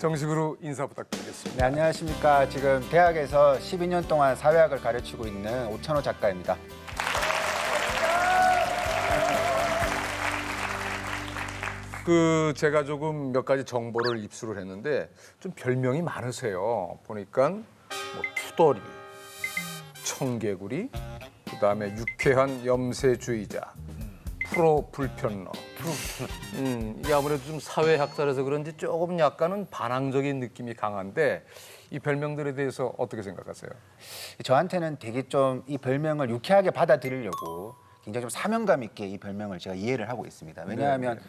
정식으로 인사 부탁드리겠습니다. 네, 안녕하십니까. 지금 대학에서 12년 동안 사회학을 가르치고 있는 오찬호 작가입니다. 제가 조금 몇 가지 정보를 입수를 했는데 좀 별명이 많으세요. 보니까 뭐 투덜이, 청개구리, 그다음에 유쾌한 염세주의자, 프로 불편러. 이게 아무래도 좀 사회학자라서 그런지 조금 약간은 반항적인 느낌이 강한데 이 별명들에 대해서 어떻게 생각하세요? 저한테는 되게 좀 이 별명을 유쾌하게 받아들이려고 굉장히 좀 사명감 있게 이 별명을 제가 이해를 하고 있습니다. 왜냐하면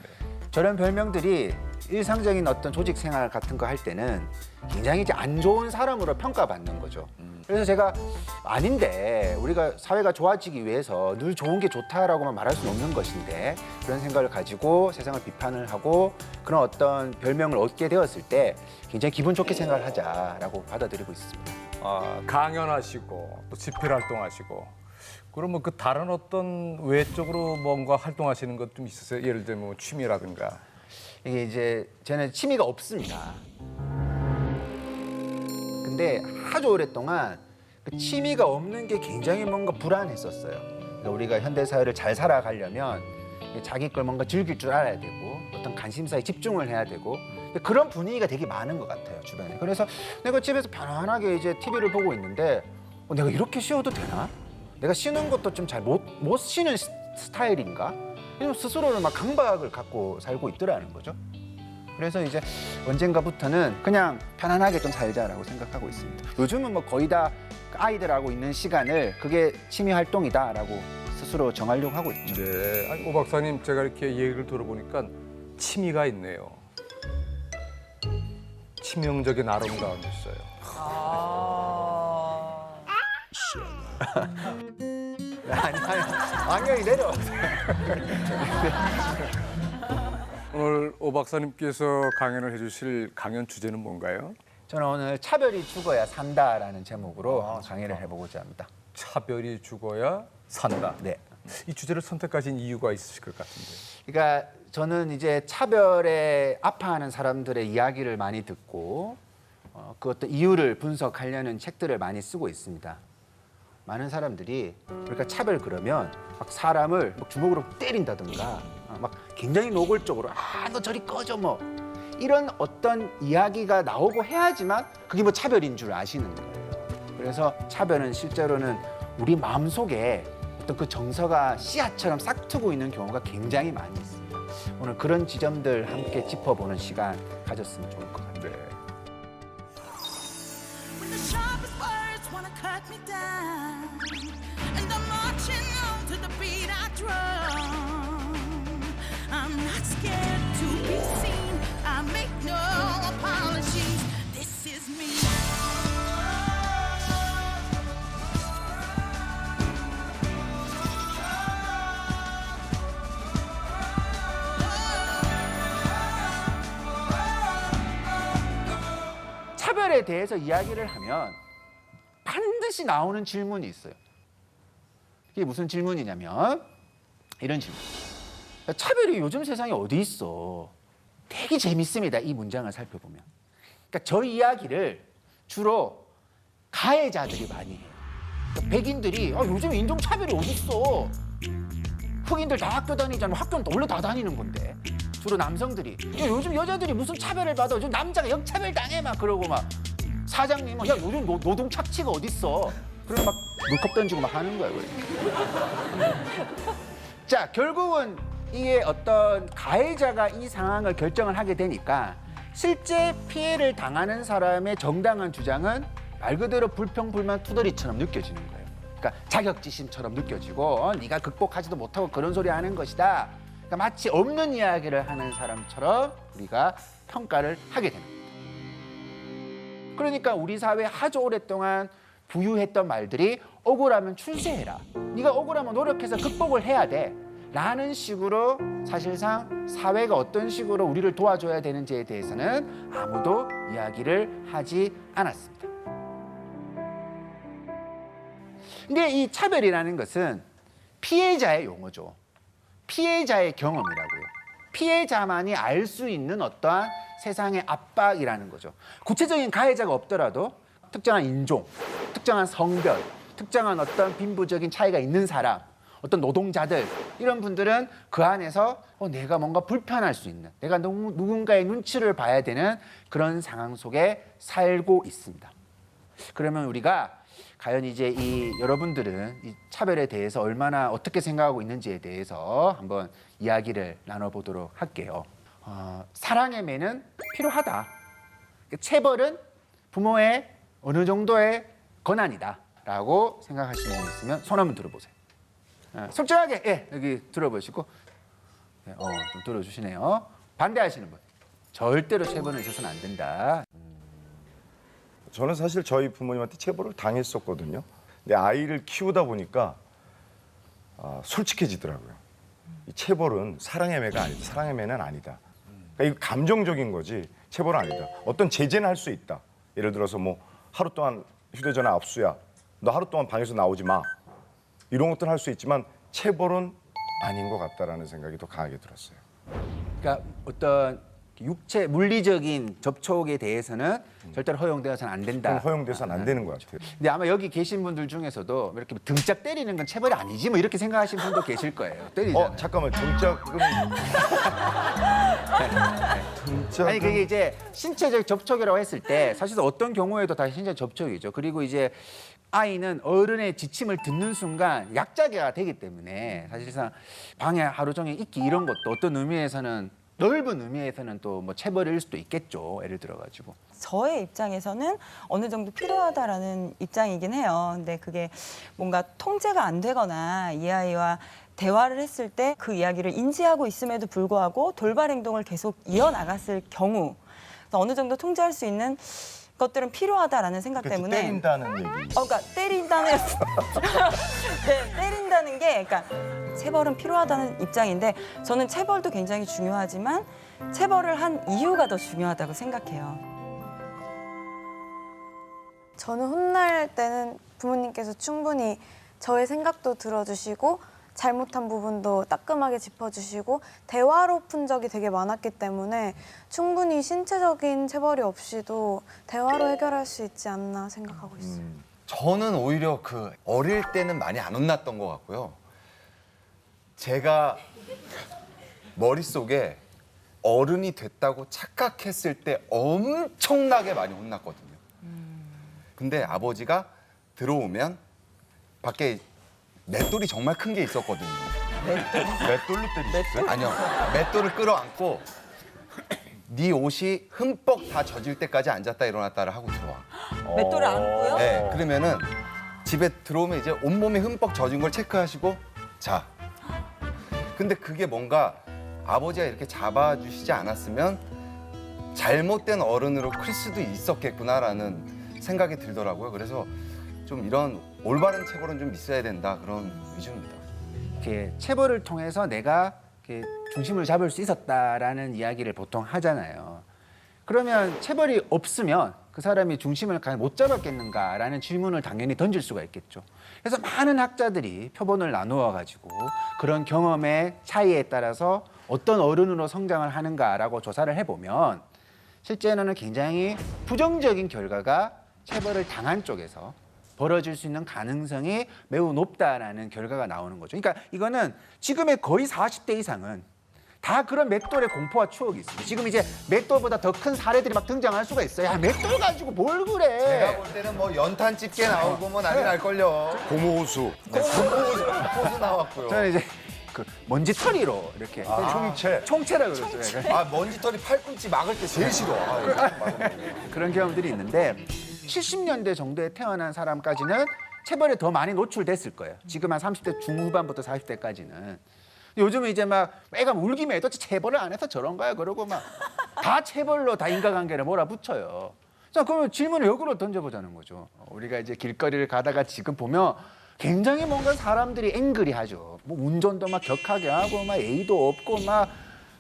저런 별명들이 일상적인 어떤 조직 생활 같은 거 할 때는 굉장히 이제 안 좋은 사람으로 평가받는 거죠. 그래서 제가 아닌데 우리가 사회가 좋아지기 위해서 늘 좋은 게 좋다라고만 말할 수는 없는 것인데 그런 생각을 가지고 세상을 비판을 하고 그런 어떤 별명을 얻게 되었을 때 굉장히 기분 좋게 생각을 하자라고 받아들이고 있습니다. 강연하시고 또 집필 활동하시고 그러면 그 다른 어떤 외적으로 뭔가 활동하시는 것 좀 있으세요? 예를 들면 뭐 취미라든가. 이게 이제 저는 취미가 없습니다. 근데 아주 오랫동안 그 취미가 없는 게 굉장히 뭔가 불안했었어요. 그러니까 우리가 현대 사회를 잘 살아가려면 자기 걸 뭔가 즐길 줄 알아야 되고 어떤 관심사에 집중을 해야 되고 그런 분위기가 되게 많은 것 같아요, 주변에. 그래서 내가 집에서 편안하게 이제 TV를 보고 있는데 내가 이렇게 쉬어도 되나? 내가 쉬는 것도 좀 잘 못 쉬는 스타일인가? 이런 스스로를 막 강박을 갖고 살고 있더라는 거죠. 그래서 이제 언젠가부터는 그냥 편안하게 좀 살자라고 생각하고 있습니다. 요즘은 뭐 거의 다 아이들하고 있는 시간을 그게 취미 활동이다라고 스스로 정하려고 하고 있죠. 네. 아니, 오 박사님 제가 이렇게 얘기를 들어보니까 취미가 있네요. 치명적인 아름다움이 있어요. 아니, 안경이 내려왔어요. 오늘 오 박사님께서 강연을 해주실 강연 주제는 뭔가요? 저는 오늘 차별이 죽어야 산다라는 제목으로 강의를 해보고자 합니다. 차별이 죽어야 산다. 네. 이 주제를 선택하신 이유가 있으실 것 같은데. 그러니까 저는 이제 차별에 아파하는 사람들의 이야기를 많이 듣고 그 어떤 이유를 분석하려는 책들을 많이 쓰고 있습니다. 많은 사람들이 그러니까 차별 그러면 막 사람을 막 주먹으로 때린다든가 막 굉장히 노골적으로 너 저리 꺼져 뭐 이런 어떤 이야기가 나오고 해야지만 그게 뭐 차별인 줄 아시는 거예요. 그래서 차별은 실제로는 우리 마음속에 어떤 그 정서가 씨앗처럼 싹트고 있는 경우가 굉장히 많이 있습니다. 오늘 그런 지점들 함께 짚어보는 시간 가졌으면 좋을 것 같아요. 네. When the sharpest words wanna cut me down, and I'm marching on to the beat I drum. I'm not scared to be seen. I make no apologies. This is me. 차별에 대해서 이야기를 하면 반드시 나오는 질문이 있어요. 이게 무슨 질문이냐면 이런 질문. 차별이 요즘 세상에 어디 있어? 되게 재밌습니다. 이 문장을 살펴보면. 그러니까 저 이야기를 주로 가해자들이 많이 해요. 그러니까 백인들이 요즘 인종차별이 어디 있어? 흑인들 다 학교 다니잖아. 학교는 원래 다 다니는 건데. 주로 남성들이 요즘 여자들이 무슨 차별을 받아? 요즘 남자가 역차별 당해 막 그러고 막 사장님은 요즘 노동 착취가 어딨어? 그래서 막 물컵 던지고 막 하는 거예요. 자, 결국은 이게 어떤 가해자가 이 상황을 결정을 하게 되니까 실제 피해를 당하는 사람의 정당한 주장은 말 그대로 불평불만 투덜이처럼 느껴지는 거예요. 그러니까 자격지심처럼 느껴지고 네가 극복하지도 못하고 그런 소리 하는 것이다. 그러니까 마치 없는 이야기를 하는 사람처럼 우리가 평가를 하게 되는 겁니다. 그러니까 우리 사회에 아주 오랫동안 부유했던 말들이 억울하면 출세해라. 네가 억울하면 노력해서 극복을 해야 돼. 라는 식으로 사실상 사회가 어떤 식으로 우리를 도와줘야 되는지에 대해서는 아무도 이야기를 하지 않았습니다. 근데 이 차별이라는 것은 피해자의 용어죠. 피해자의 경험이라고요. 피해자만이 알 수 있는 어떠한 세상의 압박이라는 거죠. 구체적인 가해자가 없더라도 특정한 인종, 특정한 성별, 특정한 어떤 빈부적인 차이가 있는 사람, 어떤 노동자들 이런 분들은 그 안에서 내가 뭔가 불편할 수 있는, 내가 누군가의 눈치를 봐야 되는 그런 상황 속에 살고 있습니다. 그러면 우리가 과연 이제 이 여러분들은 이 차별에 대해서 얼마나 어떻게 생각하고 있는지에 대해서 한번 이야기를 나눠보도록 할게요. 사랑의 매는 필요하다. 체벌은 부모의 어느 정도의 권한이다라고 생각하시는 분 있으면 손 한번 들어보세요. 솔직하게 여기 들어보시고 좀 들어주시네요. 반대하시는 분. 절대로 체벌은 있어서는 안 된다. 저는 사실 저희 부모님한테 체벌을 당했었거든요. 근데 아이를 키우다 보니까 솔직해지더라고요. 이 체벌은 사랑의 매가 아니다. 사랑의 매는 아니다. 그러니까 이거 감정적인 거지 체벌은 아니다. 어떤 제재는 할 수 있다. 예를 들어서 뭐 하루 동안 휴대전화 압수야. 너 하루 동안 방에서 나오지 마. 이런 것들은 할 수 있지만 체벌은 아닌 것 같다라는 생각이 더 강하게 들었어요. 그러니까 어떤 육체 물리적인 접촉에 대해서는 절대로 허용되어서는 안 된다. 그건 허용돼서는 안 되는 것 같아요. 근데 아마 여기 계신 분들 중에서도 이렇게 등짝 때리는 건 체벌이 아니지 뭐 이렇게 생각하시는 분도 계실 거예요. 때리잖아요. 잠깐만 등짝은 등짝은 아니 그게 이제 신체적 접촉이라고 했을 때 사실 어떤 경우에도 다 신체적 접촉이죠. 그리고 이제 아이는 어른의 지침을 듣는 순간 약자가 되기 때문에 사실상 방에 하루 종일 있기 이런 것도 어떤 의미에서는 넓은 의미에서는 또 뭐 체벌일 수도 있겠죠. 예를 들어가지고. 저의 입장에서는 어느 정도 필요하다라는 입장이긴 해요. 근데 그게 뭔가 통제가 안 되거나 이 아이와 대화를 했을 때 그 이야기를 인지하고 있음에도 불구하고 돌발 행동을 계속 이어나갔을 경우 어느 정도 통제할 수 있는 것들은 필요하다라는 생각 때문에 때린다는 얘기. 그러니까 때린다는 네, 때린다는 게 그러니까 체벌은 필요하다는 입장인데 저는 체벌도 굉장히 중요하지만 체벌을 한 이유가 더 중요하다고 생각해요. 저는 혼날 때는 부모님께서 충분히 저의 생각도 들어주시고 잘못한 부분도 따끔하게 짚어주시고 대화로 푼 적이 되게 많았기 때문에 충분히 신체적인 체벌이 없이도 대화로 해결할 수 있지 않나 생각하고 있어요. 저는 오히려 그 어릴 때는 많이 안 혼났던 것 같고요. 제가 머릿속에 어른이 됐다고 착각했을 때 엄청나게 많이 혼났거든요. 근데 아버지가 들어오면 밖에 맷돌이 정말 큰 게 있었거든요. 맷돌로 때리셨어요? 아니요. 맷돌을 끌어안고 네 옷이 흠뻑 다 젖을 때까지 앉았다 일어났다를 하고 들어와. 맷돌을 안고요? 네, 그러면은 집에 들어오면 이제 온몸이 흠뻑 젖은 걸 체크하시고 자. 근데 그게 뭔가 아버지가 이렇게 잡아주시지 않았으면 잘못된 어른으로 클 수도 있었겠구나라는 생각이 들더라고요. 그래서 좀 이런 올바른 체벌은 좀 있어야 된다 그런 위주입니다. 이렇게 체벌을 통해서 내가 이렇게 중심을 잡을 수 있었다라는 이야기를 보통 하잖아요. 그러면 체벌이 없으면 그 사람이 중심을 과연 못 잡았겠는가라는 질문을 당연히 던질 수가 있겠죠. 그래서 많은 학자들이 표본을 나누어 가지고 그런 경험의 차이에 따라서 어떤 어른으로 성장을 하는가라고 조사를 해보면 실제로는 굉장히 부정적인 결과가 체벌을 당한 쪽에서 벌어질 수 있는 가능성이 매우 높다라는 결과가 나오는 거죠. 그러니까 이거는 지금의 거의 40대 이상은 다 그런 맷돌의 공포와 추억이 있습니다. 지금 이제 맷돌보다 더 큰 사례들이 막 등장할 수가 있어요. 야, 맷돌 가지고 뭘 그래? 제가 볼 때는 뭐 연탄 집게 나오고 뭐 난리 날걸요. 고무호수. 호수 나왔고요. 저는 이제 그 먼지털이로 이렇게 총체라 그러죠. 아 먼지털이 팔꿈치 막을 때 제일 싫어. 그런 경험들이 있는데 70년대 정도에 태어난 사람까지는 체벌에 더 많이 노출됐을 거예요. 지금 한 30대 중후반부터 40대까지는. 요즘은 이제 막 애가 울기만 해도 체벌을 안 해서 저런 거야 그러고 막 다 체벌로 다 인과관계를 몰아붙여요. 자, 그러면 질문을 역으로 던져보자는 거죠. 우리가 이제 길거리를 가다가 지금 보면 굉장히 뭔가 사람들이 앵그리하죠. 뭐 운전도 막 격하게 하고 막 예의도 없고 막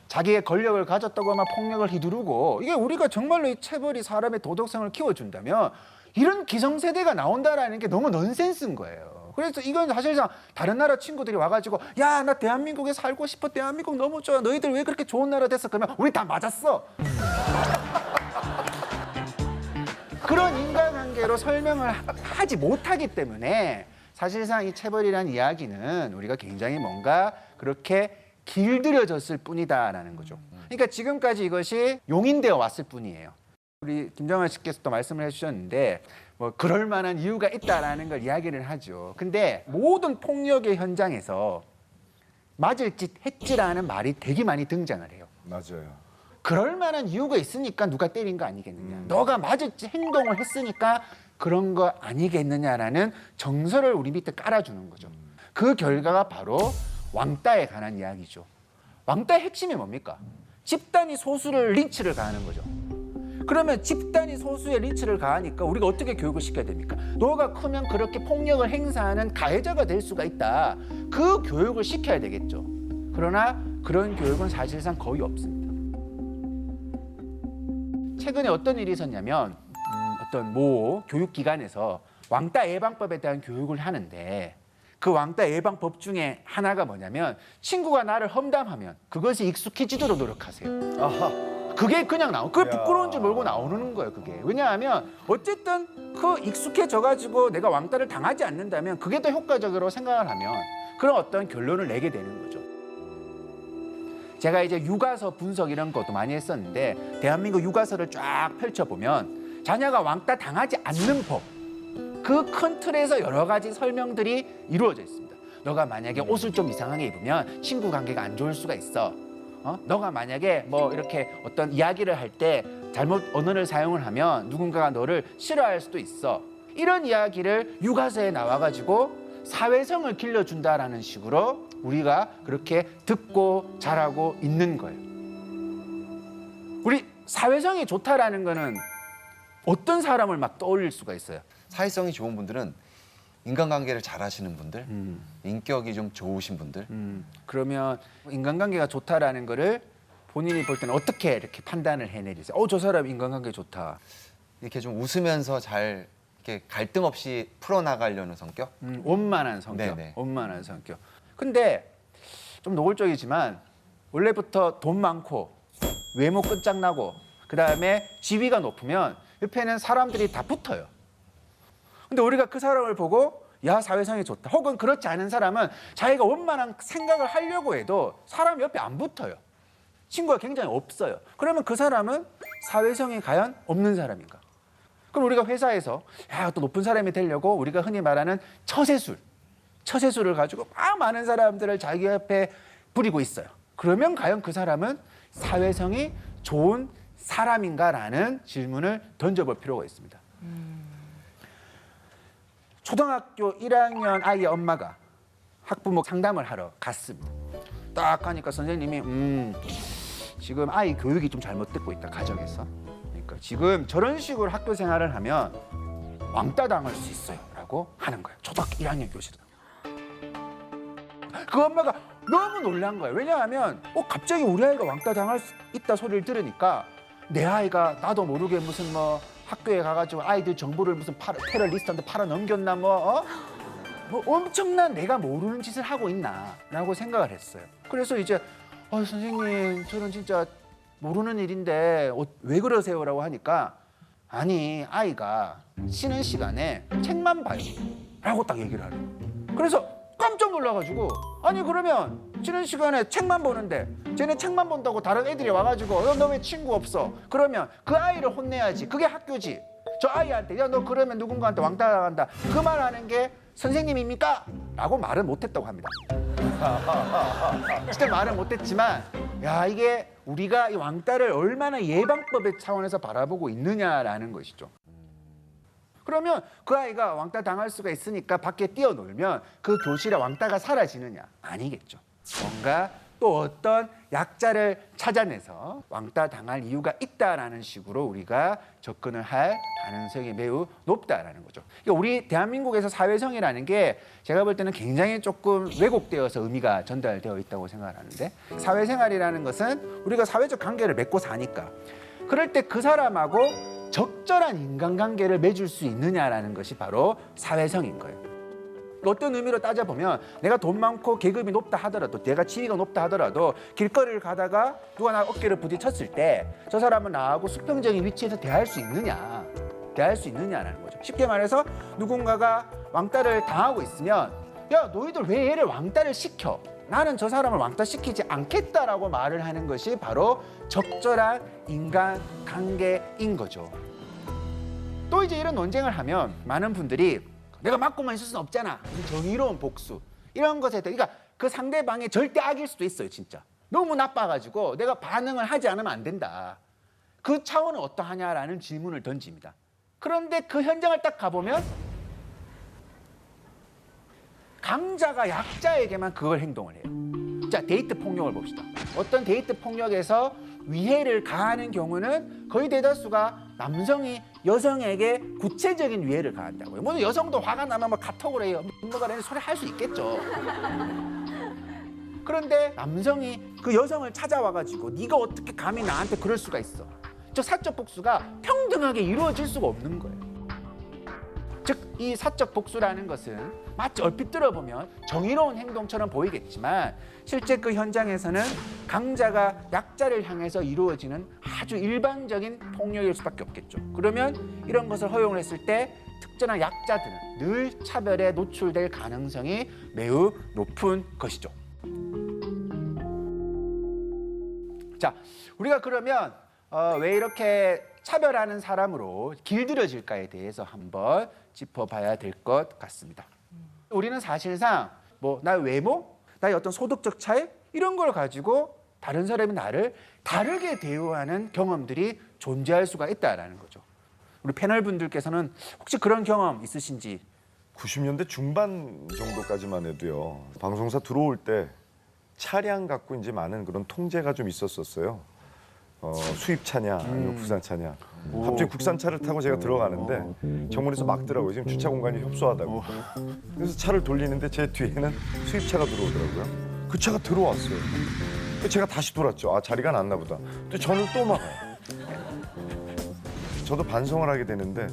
자기의 권력을 가졌다고 막 폭력을 휘두르고 이게 우리가 정말로 이 체벌이 사람의 도덕성을 키워준다면 이런 기성세대가 나온다라는 게 너무 넌센스인 거예요. 그래서 이건 사실상 다른 나라 친구들이 와가지고 야, 나 대한민국에 살고 싶어. 대한민국 너무 좋아. 너희들 왜 그렇게 좋은 나라 됐어? 그러면 우리 다 맞았어. 그런 인간관계로 설명을 하지 못하기 때문에 사실상 이 체벌이라는 이야기는 우리가 굉장히 뭔가 그렇게 길들여졌을 뿐이다라는 거죠. 그러니까 지금까지 이것이 용인되어 왔을 뿐이에요. 우리 김정은 씨께서도 말씀을 해주셨는데 뭐 그럴 만한 이유가 있다라는 걸 이야기를 하죠. 근데 모든 폭력의 현장에서 맞을 짓 했지라는 말이 되게 많이 등장을 해요. 맞아요. 그럴 만한 이유가 있으니까 누가 때린 거 아니겠느냐. 너가 맞을 짓 행동을 했으니까 그런 거 아니겠느냐라는 정서를 우리 밑에 깔아주는 거죠. 그 결과가 바로 왕따에 관한 이야기죠. 왕따의 핵심이 뭡니까? 집단이 소수를 린치를 가하는 거죠. 그러면 집단이 소수의 린치를 가하니까 우리가 어떻게 교육을 시켜야 됩니까? 너가 크면 그렇게 폭력을 행사하는 가해자가 될 수가 있다. 그 교육을 시켜야 되겠죠. 그러나 그런 교육은 사실상 거의 없습니다. 최근에 어떤 일이 있었냐면 어떤 모 교육기관에서 왕따 예방법에 대한 교육을 하는데 그 왕따 예방법 중에 하나가 뭐냐면 친구가 나를 험담하면 그것에 익숙해지도록 노력하세요. 아하. 그게 그냥 그게 야. 부끄러운 줄 모르고 나오는 거예요. 그게 왜냐하면 어쨌든 그 익숙해져가지고 내가 왕따를 당하지 않는다면 그게 더 효과적으로 생각을 하면 그런 어떤 결론을 내게 되는 거죠. 제가 이제 육아서 분석 이런 것도 많이 했었는데 대한민국 육아서를 쫙 펼쳐보면 자녀가 왕따 당하지 않는 법, 그 큰 틀에서 여러 가지 설명들이 이루어져 있습니다. 너가 만약에 옷을 좀 이상하게 입으면 친구 관계가 안 좋을 수가 있어. 너가 만약에 뭐 이렇게 어떤 이야기를 할 때 잘못 언어를 사용을 하면 누군가가 너를 싫어할 수도 있어. 이런 이야기를 육아서에 나와가지고 사회성을 길러준다라는 식으로 우리가 그렇게 듣고 자라고 있는 거예요. 우리 사회성이 좋다라는 거는 어떤 사람을 막 떠올릴 수가 있어요. 사회성이 좋은 분들은 인간관계를 잘하시는 분들, 인격이 좀 좋으신 분들. 그러면 인간관계가 좋다라는 거를 본인이 볼 때는 어떻게 이렇게 판단을 해내리세요? 저 사람 인간관계 좋다. 이렇게 좀 웃으면서 잘 이렇게 갈등 없이 풀어나가려는 성격. 원만한 성격. 네네. 원만한 성격. 근데 좀 노골적이지만 원래부터 돈 많고 외모 끝장나고 그다음에 지위가 높으면 옆에는 사람들이 다 붙어요. 근데 우리가 그 사람을 보고 야, 사회성이 좋다. 혹은 그렇지 않은 사람은 자기가 원만한 생각을 하려고 해도 사람 옆에 안 붙어요. 친구가 굉장히 없어요. 그러면 그 사람은 사회성이 과연 없는 사람인가? 그럼 우리가 회사에서 야, 또 높은 사람이 되려고 우리가 흔히 말하는 처세술을 가지고 막 많은 사람들을 자기 옆에 부리고 있어요. 그러면 과연 그 사람은 사회성이 좋은 사람인가라는 질문을 던져볼 필요가 있습니다. 초등학교 1학년 아이의 엄마가 학부모 상담을 하러 갔습니다. 딱 가니까 선생님이 지금 아이 교육이 좀 잘못되고 있다, 가정에서. 그러니까 지금 저런 식으로 학교 생활을 하면 왕따 당할 수 있어요 라고 하는 거예요. 초등학교 1학년 교실은. 그 엄마가 너무 놀란 거예요. 왜냐하면 갑자기 우리 아이가 왕따 당할 수 있다 소리를 들으니까 내 아이가 나도 모르게 무슨 뭐 학교에 가가지고 아이들 정보를 무슨 테러리스트한테 팔아 넘겼나 뭐 엄청난 내가 모르는 짓을 하고 있나라고 생각을 했어요. 그래서 이제 선생님 저는 진짜 모르는 일인데 왜 그러세요라고 하니까 아니 아이가 쉬는 시간에 책만 봐요 라고 딱 얘기를 하래요. 그래서 깜짝 놀라가지고 아니 그러면 쉬는 시간에 책만 보는데 쟤네 책만 본다고 다른 애들이 와가지고 너 왜 친구 없어? 그러면 그 아이를 혼내야지. 그게 학교지. 저 아이한테 야 너 그러면 누군가한테 왕따 당한다. 그 말하는 게 선생님입니까? 라고 말을 못했다고 합니다. 진짜 말을 못했지만 야 이게 우리가 이 왕따를 얼마나 예방법의 차원에서 바라보고 있느냐라는 것이죠. 그러면 그 아이가 왕따 당할 수가 있으니까 밖에 뛰어놀면 그 교실에 왕따가 사라지느냐? 아니겠죠. 뭔가 또 어떤 약자를 찾아내서 왕따 당할 이유가 있다라는 식으로 우리가 접근을 할 가능성이 매우 높다라는 거죠. 그러니까 우리 대한민국에서 사회성이라는 게 제가 볼 때는 굉장히 조금 왜곡되어서 의미가 전달되어 있다고 생각을 하는데 사회생활이라는 것은 우리가 사회적 관계를 맺고 사니까 그럴 때 그 사람하고 적절한 인간관계를 맺을 수 있느냐라는 것이 바로 사회성인 거예요. 어떤 의미로 따져보면 내가 돈 많고 계급이 높다 하더라도 내가 지위가 높다 하더라도 길거리를 가다가 누가 나 어깨를 부딪혔을 때 저 사람은 나하고 수평적인 위치에서 대할 수 있느냐라는 거죠. 쉽게 말해서 누군가가 왕따를 당하고 있으면 야 너희들 왜 얘를 왕따를 시켜? 나는 저 사람을 왕따시키지 않겠다라고 말을 하는 것이 바로 적절한 인간관계인 거죠. 또 이제 이런 논쟁을 하면 많은 분들이 내가 맞고만 있을 수는 없잖아. 정의로운 복수. 이런 것에 대해 그러니까 그 상대방이 절대 악일 수도 있어요. 진짜. 너무 나빠가지고 내가 반응을 하지 않으면 안 된다. 그 차원은 어떠하냐라는 질문을 던집니다. 그런데 그 현장을 딱 가보면 강자가 약자에게만 그걸 행동을 해요. 자, 데이트 폭력을 봅시다. 어떤 데이트 폭력에서 위해를 가하는 경우는 거의 대다수가 남성이 여성에게 구체적인 위해를 가한다고요. 뭐 여성도 화가 나면 뭐 카톡을 해요. 뭐가 라는 소리 할 수 있겠죠. 그런데 남성이 그 여성을 찾아와가지고 네가 어떻게 감히 나한테 그럴 수가 있어. 저 사적 복수가 평등하게 이루어질 수가 없는 거예요. 즉, 이 사적 복수라는 것은 마치 얼핏 들어보면 정의로운 행동처럼 보이겠지만 실제 그 현장에서는 강자가 약자를 향해서 이루어지는 아주 일반적인 폭력일 수밖에 없겠죠. 그러면 이런 것을 허용을 했을 때 특정한 약자들은 늘 차별에 노출될 가능성이 매우 높은 것이죠. 자, 우리가 그러면 왜 이렇게 차별하는 사람으로 길들여질까에 대해서 한번 짚어봐야 될 것 같습니다. 우리는 사실상 뭐 나의 외모, 나의 어떤 소득적 차이 이런 걸 가지고 다른 사람이 나를 다르게 대우하는 경험들이 존재할 수가 있다라는 거죠. 우리 패널 분들께서는 혹시 그런 경험 있으신지? 90년대 중반 정도까지만 해도요. 방송사 들어올 때 차량 갖고 이제 많은 그런 통제가 좀 있었었어요. 수입차냐 아니면 부산차냐. 갑자기 국산차를 타고 제가 들어가는데 정문에서 막더라고요. 지금 주차 공간이 협소하다고. 그래서 차를 돌리는데 제 뒤에는 수입차가 들어오더라고요. 그 차가 들어왔어요. 제가 다시 돌았죠. 아, 자리가 났나 보다. 또 저는 또 막아요. 저도 반성을 하게 되는데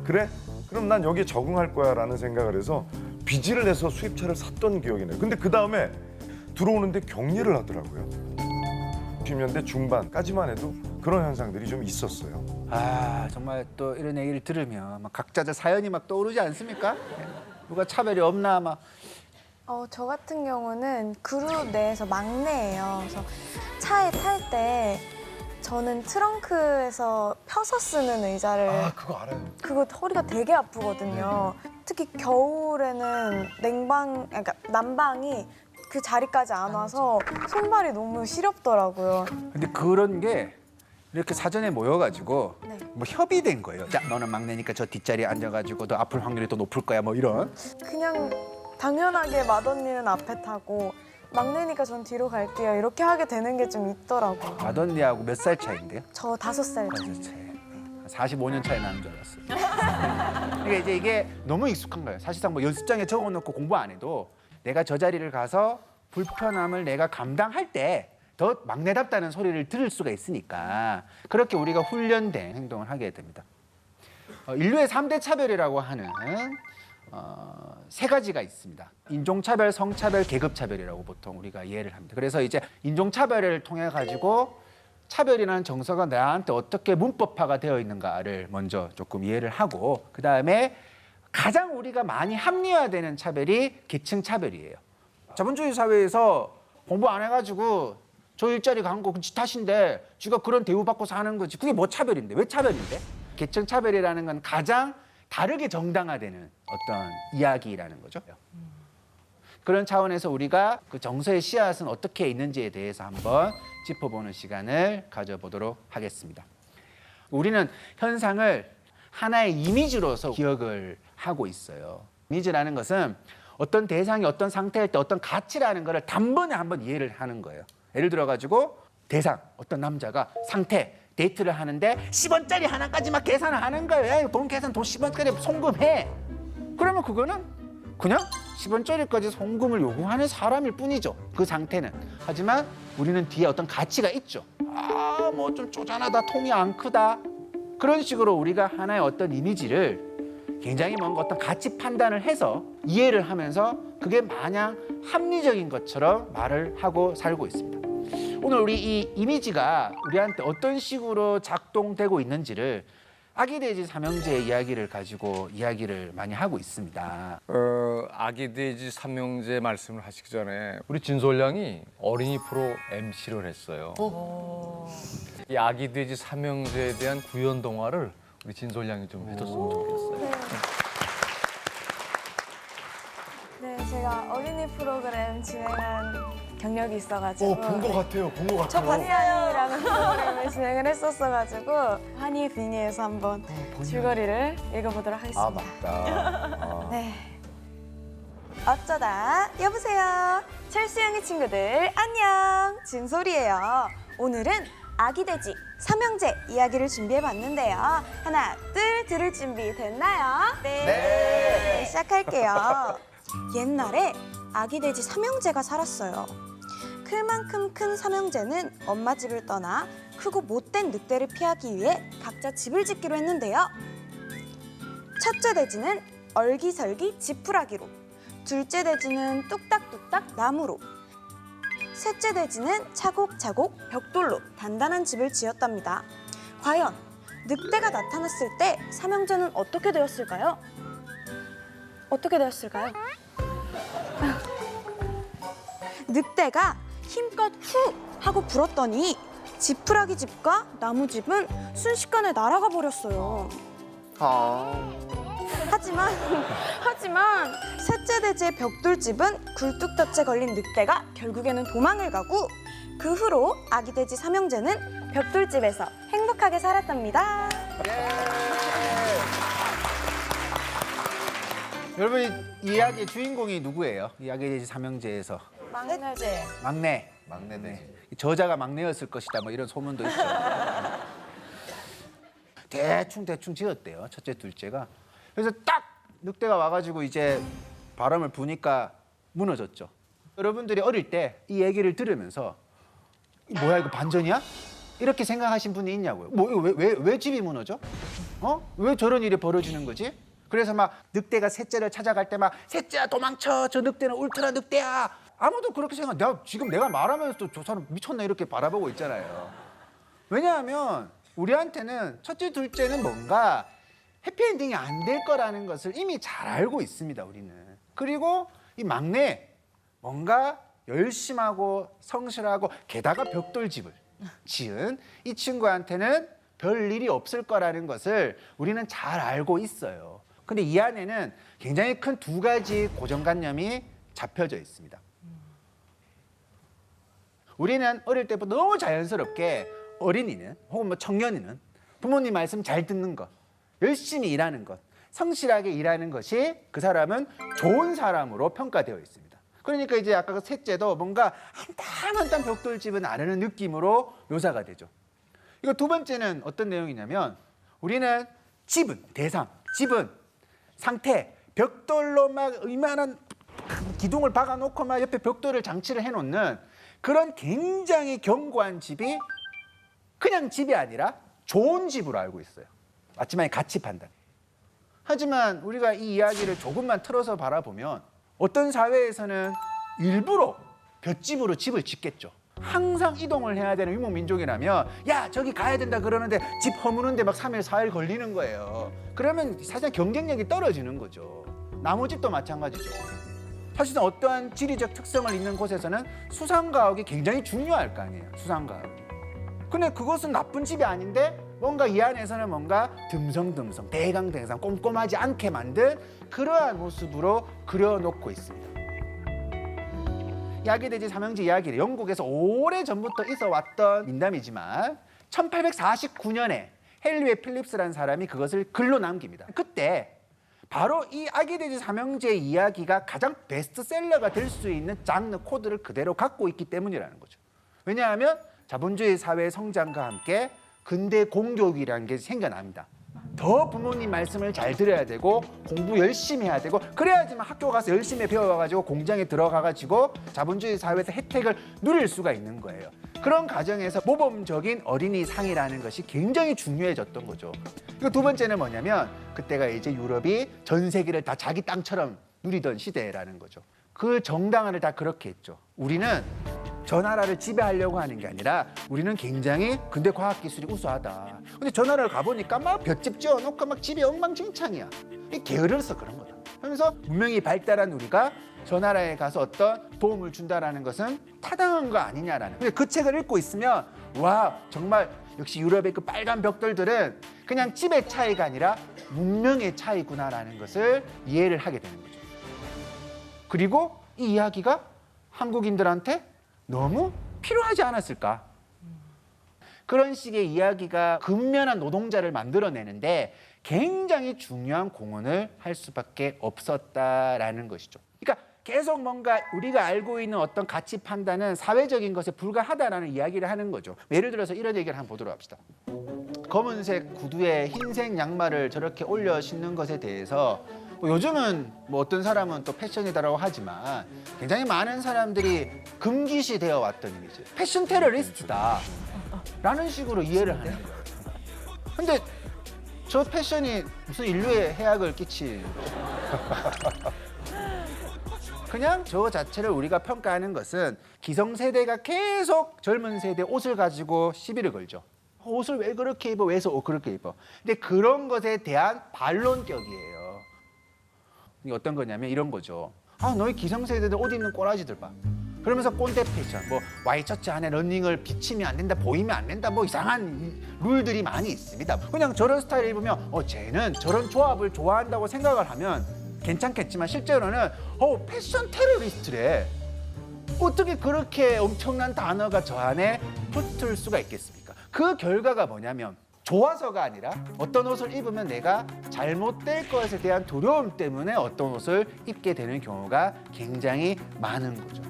그래? 그럼 난 여기에 적응할 거야 라는 생각을 해서 빚을 내서 수입차를 샀던 기억이 나요. 근데 그 다음에 들어오는데 격리를 하더라고요. 90년대 중반까지만 해도 그런 현상들이 좀 있었어요. 아, 정말 또 이런 얘기를 들으면 막 각자의 사연이 막 떠오르지 않습니까? 누가 차별이 없나 막. 저 같은 경우는 그룹 내에서 막내예요. 그래서 차에 탈 때 저는 트렁크에서 펴서 쓰는 의자를 그거 알아요. 그거 허리가 되게 아프거든요. 특히 겨울에는 그러니까 난방이 그 자리까지 안 와서 손발이 너무 시렵더라고요. 근데 그런 게 이렇게 사전에 모여가지고 네. 뭐 협의된 거예요. 자, 너는 막내니까 저 뒷자리에 앉아가지고 너 아플 확률이 더 높을 거야 뭐 이런. 그냥 당연하게 ματ언니는 앞에 타고 막내니까 전 뒤로 갈게요. 이렇게 하게 되는 게 좀 있더라고요. 맏언니하고 몇 살 차이인데요? 저 5살 차이. 차이. 45년 차이 나는 줄 알았어요. 그러니까 이제 이게 너무 익숙한 거예요. 사실상 뭐 연습장에 적어놓고 공부 안 해도 내가 저 자리를 가서 불편함을 내가 감당할 때 더 막내답다는 소리를 들을 수가 있으니까 그렇게 우리가 훈련된 행동을 하게 됩니다. 인류의 3대 차별이라고 하는 3가지가 있습니다. 인종차별, 성차별, 계급차별이라고 보통 우리가 이해를 합니다. 그래서 이제 인종차별을 통해 가지고 차별이라는 정서가 나한테 어떻게 문법화가 되어 있는가를 먼저 조금 이해를 하고 그 다음에 가장 우리가 많이 합리화되는 차별이 계층차별이에요. 자본주의 사회에서 공부 안 해가지고 저 일자리 간 거 지 탓인데 쥐가 그런 대우받고 사는 거지. 그게 뭐 차별인데? 왜 차별인데? 계층차별이라는 건 가장 다르게 정당화되는 어떤 이야기라는 거죠. 그런 차원에서 우리가 그 정서의 씨앗은 어떻게 있는지에 대해서 한번 짚어보는 시간을 가져보도록 하겠습니다. 우리는 현상을 하나의 이미지로서 기억을 하고 있어요. 이미지라는 것은 어떤 대상이 어떤 상태일 때 어떤 가치라는 것을 단번에 한번 이해를 하는 거예요. 예를 들어가지고 대상, 어떤 남자가 상태, 데이트를 하는데 10원짜리 하나까지 막 계산을 하는 거예요. 돈 계산, 돈 10원짜리 송금해. 그러면 그거는 그냥 10원짜리까지 송금을 요구하는 사람일 뿐이죠. 그 상태는. 하지만 우리는 뒤에 어떤 가치가 있죠. 아, 뭐 좀 쪼잔하다, 통이 안 크다. 그런 식으로 우리가 하나의 어떤 이미지를 굉장히 뭔가 어떤 가치 판단을 해서 이해를 하면서 그게 마냥 합리적인 것처럼 말을 하고 살고 있습니다. 오늘 우리 이 이미지가 우리한테 어떤 식으로 작동되고 있는지를 아기 돼지 삼형제의 이야기를 가지고 이야기를 많이 하고 있습니다. 아기 돼지 삼형제 말씀을 하시기 전에 우리 진솔 양이 어린이 프로 MC를 했어요. 이 아기 돼지 삼형제에 대한 구연 동화를 우리 진솔 양이 좀 해줬으면 좋겠어요. 네, 제가 어린이 프로그램 진행한 경력이 있어가지고 본 것 같아요. 본 것 같아요. 저 봤어요라는 프로그램을 진행을 했었어가지고 한이의 비니에서 한번 줄거리를 읽어보도록 하겠습니다. 맞다. 네. 어쩌다 여보세요. 철수양의 친구들 안녕. 진솔이에요. 오늘은 아기 돼지 삼형제 이야기를 준비해봤는데요. 하나, 둘, 들을 준비 됐나요? 네. 시작할게요. 옛날에 아기 돼지 삼형제가 살았어요. 클만큼 큰 삼형제는 엄마 집을 떠나 크고 못된 늑대를 피하기 위해 각자 집을 짓기로 했는데요. 첫째 돼지는 얼기설기 지푸라기로, 둘째 돼지는 뚝딱뚝딱 나무로, 셋째 돼지는 차곡차곡 벽돌로 단단한 집을 지었답니다. 과연 늑대가 나타났을 때 삼형제는 어떻게 되었을까요? 어떻게 되었을까요? 늑대가 힘껏 후 하고 불었더니 지푸라기 집과 나무 집은 순식간에 날아가 버렸어요. 하지만 셋째 돼지의 벽돌집은 굴뚝볕에 걸린 늑대가 결국에는 도망을 가고 그 후로 아기 돼지 삼형제는 벽돌집에서 행복하게 살았답니다. 여러분 이 이야기의 주인공이 누구예요? 이 아기 돼지 삼형제에서 막내제. 막내. 막내네. 저자가 막내였을 것이다 뭐 이런 소문도 있죠. 대충 지었대요. 첫째, 둘째가. 그래서 딱 늑대가 와가지고 이제 바람을 부니까 무너졌죠. 여러분들이 어릴 때 이 얘기를 들으면서 뭐야 이거 반전이야? 이렇게 생각하신 분이 있냐고요. 뭐 왜 집이 무너져? 왜 저런 일이 벌어지는 거지? 그래서 막 늑대가 셋째를 찾아갈 때 막 셋째야 도망쳐, 저 늑대는 울트라 늑대야. 아무도 그렇게 생각. 내가 말하면서도 저 사람 미쳤나 이렇게 바라보고 있잖아요. 왜냐하면 우리한테는 첫째, 둘째는 뭔가 해피엔딩이 안 될 거라는 것을 이미 잘 알고 있습니다. 우리는. 그리고 이 막내 뭔가 열심하고 성실하고 게다가 벽돌집을 지은 이 친구한테는 별 일이 없을 거라는 것을 우리는 잘 알고 있어요. 근데 이 안에는 굉장히 큰 두 가지 고정관념이 잡혀져 있습니다. 우리는 어릴 때부터 너무 자연스럽게 어린이는 혹은 뭐 청년이는 부모님 말씀 잘 듣는 것, 열심히 일하는 것, 성실하게 일하는 것이 그 사람은 좋은 사람으로 평가되어 있습니다. 그러니까 이제 아까 그 셋째도 뭔가 한 땀 벽돌집은 아르는 느낌으로 묘사가 되죠. 이거 두 번째는 어떤 내용이냐면 우리는 집은 상태, 벽돌로 막 이만한 기둥을 박아놓고 막 옆에 벽돌을 장치를 해놓는 그런 굉장히 견고한 집이 그냥 집이 아니라 좋은 집으로 알고 있어요. 마지막에 가치 판단. 하지만 우리가 이 이야기를 조금만 틀어서 바라보면 어떤 사회에서는 일부러 볏집으로 집을 짓겠죠. 항상 이동을 해야 되는 유목민족이라면 야 저기 가야 된다 그러는데 집 허무는데 막 3일 4일 걸리는 거예요. 그러면 사실 경쟁력이 떨어지는 거죠. 나무집도 마찬가지죠. 사실은 어떠한 지리적 특성을 있는 곳에서는 수상가옥이 굉장히 중요할 거 아니에요. 수상가옥. 근데 그것은 나쁜 집이 아닌데 뭔가 이 안에서는 뭔가 듬성듬성 대강대강 꼼꼼하지 않게 만든 그러한 모습으로 그려놓고 있습니다. 이 아기 돼지 삼형제 이야기는 영국에서 오래전부터 있어왔던 민담이지만 1849년에 헨리 필립스라는 사람이 그것을 글로 남깁니다. 그때 바로 이 아기 돼지 삼형제의 이야기가 가장 베스트셀러가 될 수 있는 장르 코드를 그대로 갖고 있기 때문이라는 거죠. 왜냐하면 자본주의 사회의 성장과 함께 근대 공교육이라는 게 생겨납니다. 더 부모님 말씀을 잘 들어야 되고 공부 열심히 해야 되고 그래야지만 학교 가서 열심히 배워가지고 공장에 들어가가지고 자본주의 사회에서 혜택을 누릴 수가 있는 거예요. 그런 과정에서 모범적인 어린이 상이라는 것이 굉장히 중요해졌던 거죠. 그리고 두 번째는 뭐냐면 그때가 이제 유럽이 전 세계를 다 자기 땅처럼 누리던 시대라는 거죠. 그 정당화를 다 그렇게 했죠. 우리는 저 나라를 지배하려고 하는 게 아니라 우리는 굉장히 근대 과학 기술이 우수하다. 근데 저 나라를 가보니까 막 볏짚 지어놓고 막 집이 엉망진창이야. 이게 게으르서 그런 거다. 하면서 문명이 발달한 우리가 저 나라에 가서 어떤 도움을 준다라는 것은 타당한 거 아니냐라는. 근데 그 책을 읽고 있으면 와 정말 역시 유럽의 그 빨간 벽돌들은 그냥 집의 차이가 아니라 문명의 차이구나라는 것을 이해를 하게 되는 거죠. 그리고 이 이야기가 한국인들한테 너무 필요하지 않았을까? 그런 식의 이야기가 근면한 노동자를 만들어내는데 굉장히 중요한 공헌을 할 수밖에 없었다라는 것이죠. 그러니까 계속 뭔가 우리가 알고 있는 어떤 가치 판단은 사회적인 것에 불과하다라는 이야기를 하는 거죠. 예를 들어서 이런 얘기를 한번 보도록 합시다. 검은색 구두에 흰색 양말을 저렇게 올려 신는 것에 대해서 요즘은 뭐 어떤 사람은 또 패션이다라고 하지만 굉장히 많은 사람들이 금기시 되어 왔던 이미지. 패션 테러리스트다 라는 식으로 이해를 하는 거예요. 근데 저 패션이 무슨 인류에 해악을 끼치 그냥 저 자체를 우리가 평가하는 것은 기성세대가 계속 젊은 세대 옷을 가지고 시비를 걸죠. 옷을 왜 그렇게 입어? 왜 그렇게 입어? 근데 그런 것에 대한 반론격이에요. 이게 어떤 거냐면 이런 거죠. 너희 기성세대들 옷 입는 꼬라지들 봐. 그러면서 꼰대 패션, 뭐 와이셔츠 안에 러닝을 비치면 안 된다, 보이면 안 된다, 뭐 이상한 룰들이 많이 있습니다. 그냥 저런 스타일 입으면 쟤는 저런 조합을 좋아한다고 생각을 하면 괜찮겠지만 실제로는 패션 테러리스트래. 어떻게 그렇게 엄청난 단어가 저 안에 붙을 수가 있겠습니까? 그 결과가 뭐냐면 좋아서가 아니라 어떤 옷을 입으면 내가 잘못될 것에 대한 두려움 때문에 어떤 옷을 입게 되는 경우가 굉장히 많은 거죠.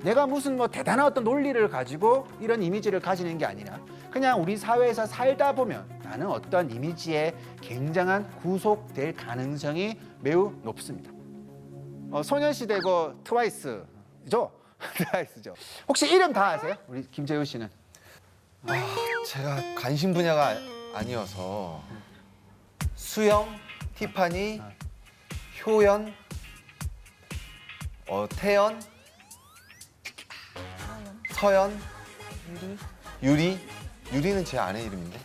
내가 무슨 뭐 대단한 어떤 논리를 가지고 이런 이미지를 가지는 게 아니라 그냥 우리 사회에서 살다 보면 나는 어떤 이미지에 굉장한 구속될 가능성이 매우 높습니다. 소녀시대고 트와이스죠? 트와이스죠. 혹시 이름 다 아세요? 우리 김재우 씨는? 제가 관심 분야가 아니어서 수영, 티파니, 효연, 태연, 서연, 유리는 제 아내 이름인데.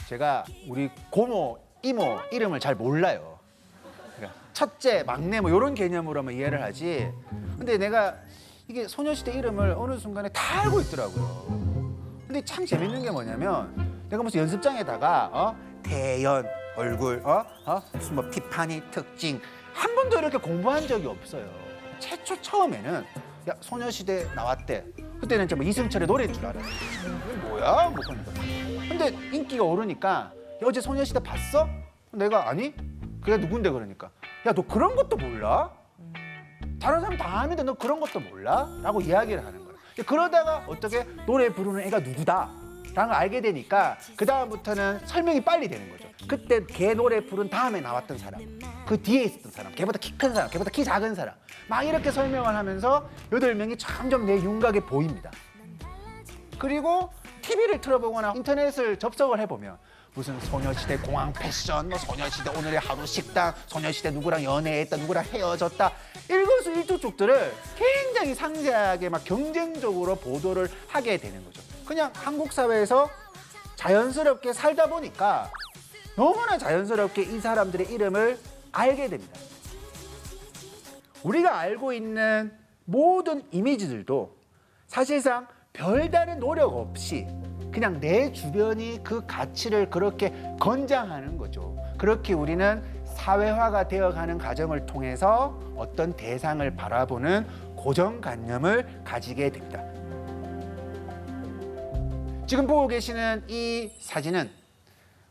제가 우리 고모, 이모 이름을 잘 몰라요. 그러니까 첫째, 막내 뭐 이런 개념으로만 이해를 하지. 근데 내가 이게 소녀시대 이름을 어느 순간에 다 알고 있더라고요. 근데 참 재밌는 게 뭐냐면 내가 무슨 연습장에다가 태연 얼굴, 무슨 뭐 티파니 특징 한 번도 이렇게 공부한 적이 없어요. 최초 처음에는 야 소녀시대 나왔대. 그때는 뭐 이승철의 노래인 줄 알았어요. 이게 뭐야? 뭐 그러니까. 근데 인기가 오르니까 야, 어제 소녀시대 봤어? 내가 아니? 그게 누군데 그러니까 야 너 그런 것도 몰라? 다른 사람 다 아는데 너 그런 것도 몰라? 라고 이야기를 하는 거야. 그러다가 어떻게 노래 부르는 애가 누구다 라는 걸 알게 되니까 그 다음부터는 설명이 빨리 되는 거죠. 그때 걔 노래 부른 다음에 나왔던 사람, 그 뒤에 있었던 사람, 걔보다 키 큰 사람, 걔보다 키 작은 사람 막 이렇게 설명을 하면서 8명이 점점 내 윤곽에 보입니다. 그리고 TV를 틀어보거나 인터넷을 접속을 해보면 무슨 소녀시대 공항 패션, 뭐 소녀시대 오늘의 하루 식당, 소녀시대 누구랑 연애했다, 누구랑 헤어졌다 일거수일투족들을 굉장히 상세하게 막 경쟁적으로 보도를 하게 되는 거죠. 그냥 한국 사회에서 자연스럽게 살다 보니까 너무나 자연스럽게 이 사람들의 이름을 알게 됩니다. 우리가 알고 있는 모든 이미지들도 사실상 별다른 노력 없이 그냥 내 주변이 그 가치를 그렇게 권장하는 거죠. 그렇게 우리는 사회화가 되어가는 과정을 통해서 어떤 대상을 바라보는 고정관념을 가지게 됩니다. 지금 보고 계시는 이 사진은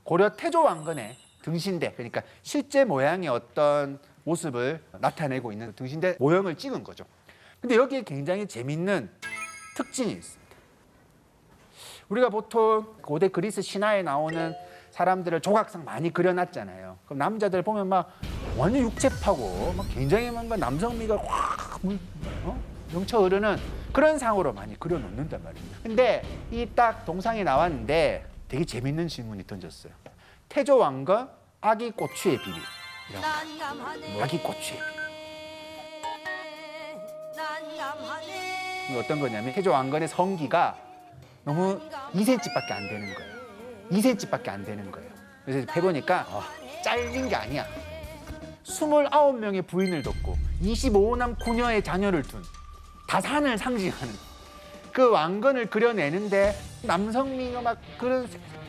고려 태조 왕건의 등신대, 그러니까 실제 모양의 어떤 모습을 나타내고 있는 등신대 모형을 찍은 거죠. 근데 여기에 굉장히 재밌는 특징이 있습니다. 우리가 보통 고대 그리스 신화에 나오는 사람들을 조각상 많이 그려놨잖아요. 그럼 남자들 보면 막 완전 육체파고 막 굉장히 뭔가 남성미가 확 넘쳐 흐르는 그런 상으로 많이 그려놓는단 말입니다. 근데 이 딱 동상이 나왔는데 되게 재밌는 질문이 던졌어요. 태조 왕건 아기 고추의 비밀. 아기 고추의 비밀. 이게 어떤 거냐면 태조 왕건의 성기가 너무 2cm밖에 안 되는 거예요. 2cm밖에 안 되는 거예요. 그래서 해보니까 잘린 게 아니야. 29명의 부인을 뒀고 25남 9녀의 자녀를 둔 다산을 상징하는 그 왕건을 그려내는데 남성미가 막 그런